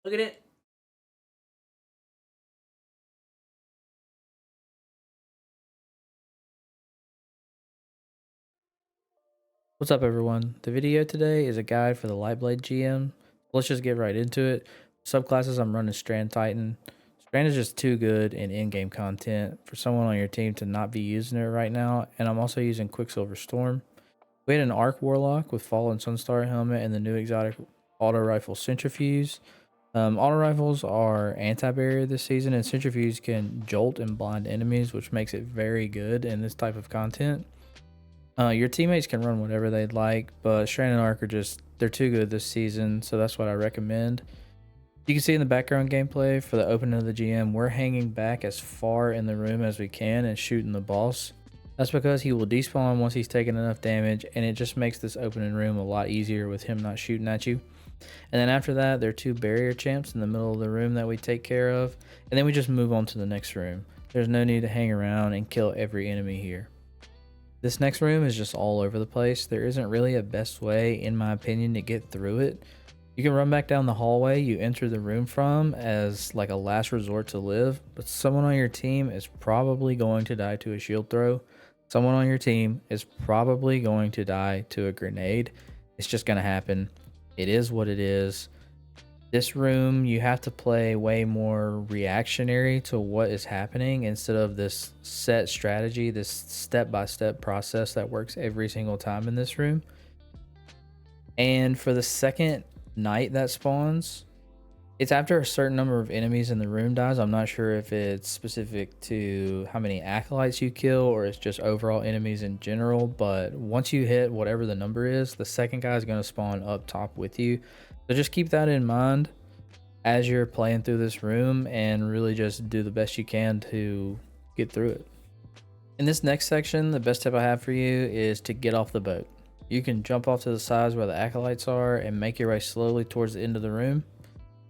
Look at it. What's up, everyone? The video today is a guide for the lightblade GM. Let's just get right into it. Subclasses, I'm running Strand Titan. Strand is just too good in in-game content for someone on your team to not be using it right now, and I'm also using Quicksilver Storm. We had an Arc Warlock with Fallen Sunstar helmet and the new exotic auto rifle Centrifuge. Auto rifles are anti-barrier this season, and Centrifuge can jolt and blind enemies, which makes it very good in this type of content. Your teammates can run whatever they'd like, but Strand and Arc are they're too good this season, so that's what I recommend. You can see in the background gameplay for the opening of the GM, we're hanging back as far in the room as we can and shooting the boss. That's because he will despawn once he's taken enough damage, and it just makes this opening room a lot easier with him not shooting at you. And then after that, there are two barrier champs in the middle of the room that we take care of, and then we just move on to the next room. There's no need to hang around and kill every enemy here. This next room is just all over the place. There isn't really a best way, in my opinion, to get through it. You can run back down the hallway you entered the room from as like a last resort to live, but someone on your team is probably going to die to a shield throw. Someone on your team is probably going to die to a grenade. It's just going to happen. It is what it is. This room, you have to play way more reactionary to what is happening instead of this set strategy, this step-by-step process that works every single time in this room. And for the second knight that spawns, it's after a certain number of enemies in the room dies. I'm not sure if it's specific to how many acolytes you kill or it's just overall enemies in general, but once you hit whatever the number is, the second guy is going to spawn up top with you. So just keep that in mind as you're playing through this room and really just do the best you can to get through it. In this next section, the best tip I have for you is to get off the boat. You can jump off to the sides where the acolytes are and make your way slowly towards the end of the room.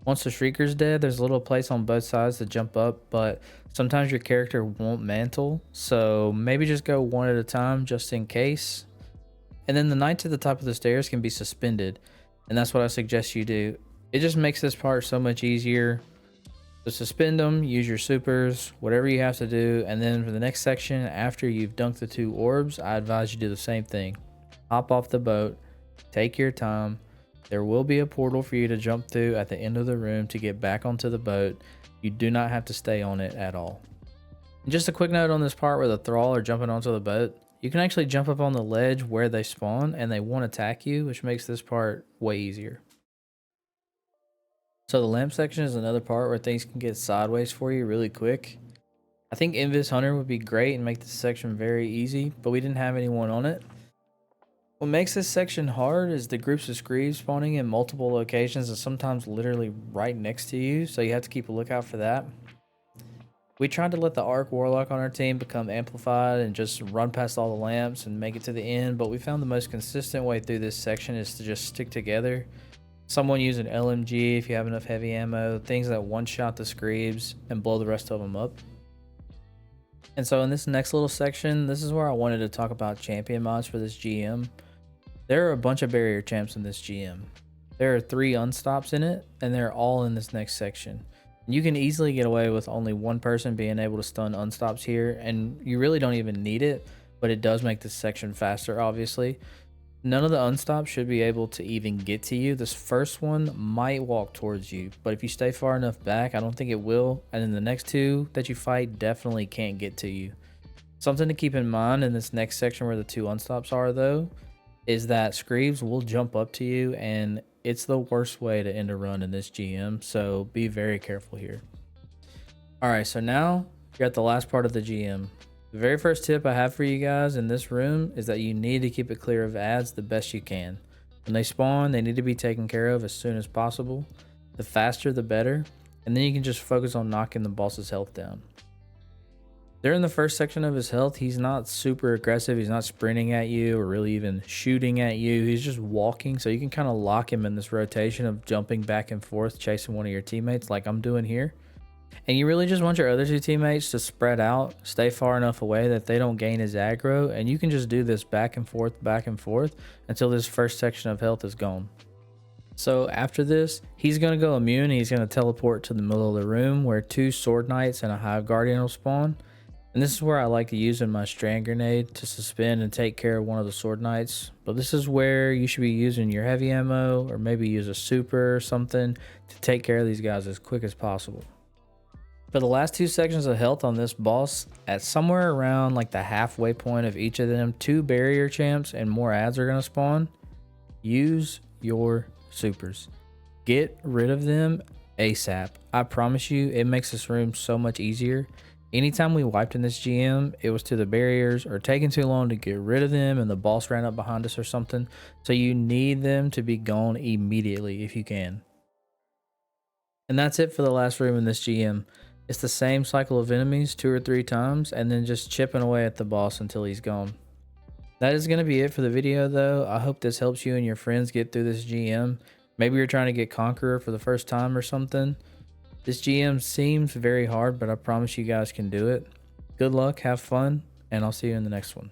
Once the Shrieker's dead, there's a little place on both sides to jump up, but sometimes your character won't mantle, so maybe just go one at a time just in case. And then the knights at the top of the stairs can be suspended, and that's what I suggest you do. It just makes this part so much easier. So suspend them, use your supers, whatever you have to do, and then for the next section, after you've dunked the two orbs, I advise you do the same thing. Hop off the boat, take your time. There will be a portal for you to jump through at the end of the room to get back onto the boat. You do not have to stay on it at all. And just a quick note on this part where the thrall are jumping onto the boat. You can actually jump up on the ledge where they spawn and they won't attack you, which makes this part way easier. So the lamp section is another part where things can get sideways for you really quick. I think Invis Hunter would be great and make this section very easy, but we didn't have anyone on it. What makes this section hard is the groups of screeds spawning in multiple locations and sometimes literally right next to you, so you have to keep a lookout for that. We tried to let the Arc Warlock on our team become amplified and just run past all the lamps and make it to the end, but we found the most consistent way through this section is to just stick together. Someone use an LMG if you have enough heavy ammo, things that one-shot the screebs and blow the rest of them up. And so in this next little section, this is where I wanted to talk about champion mods for this GM. There are a bunch of barrier champs in this GM. There are 3 unstops in it, and they're all in this next section. You can easily get away with only one person being able to stun unstops here, and you really don't even need it, but it does make this section faster, obviously. None of the unstops should be able to even get to you. This first one might walk towards you, but if you stay far enough back, I don't think it will. And then the next 2 that you fight definitely can't get to you. Something to keep in mind in this next section where the 2 unstops are, though, is that screebs will jump up to you, and it's the worst way to end a run in this GM, so be very careful here. Alright, so now you're at the last part of the GM. The very first tip I have for you guys in this room is that you need to keep it clear of ads the best you can. When they spawn, they need to be taken care of as soon as possible. The faster the better, and then you can just focus on knocking the boss's health down. During the first section of his health, he's not super aggressive, he's not sprinting at you or really even shooting at you, he's just walking, so you can kind of lock him in this rotation of jumping back and forth, chasing one of your teammates like I'm doing here. And you really just want your other 2 teammates to spread out, stay far enough away that they don't gain his aggro, and you can just do this back and forth until this first section of health is gone. So after this, he's going to go immune. He's going to teleport to the middle of the room where 2 sword knights and a hive guardian will spawn. And this is where I like to use my strand grenade to suspend and take care of one of the sword knights. But this is where you should be using your heavy ammo, or maybe use a super or something to take care of these guys as quick as possible. For the last 2 sections of health on this boss, at somewhere around like the halfway point of each of them, 2 barrier champs and more ads are going to spawn. Use your supers. Get rid of them ASAP. I promise you, it makes this room so much easier. Anytime we wiped in this GM, it was to the barriers or taking too long to get rid of them and the boss ran up behind us or something. So you need them to be gone immediately if you can. And that's it for the last room in this GM. It's the same cycle of enemies 2 or 3 times and then just chipping away at the boss until he's gone. That is going to be it for the video though. I hope this helps you and your friends get through this GM. Maybe you're trying to get Conqueror for the first time or something. This GM seems very hard, but I promise you guys can do it. Good luck, have fun, and I'll see you in the next one.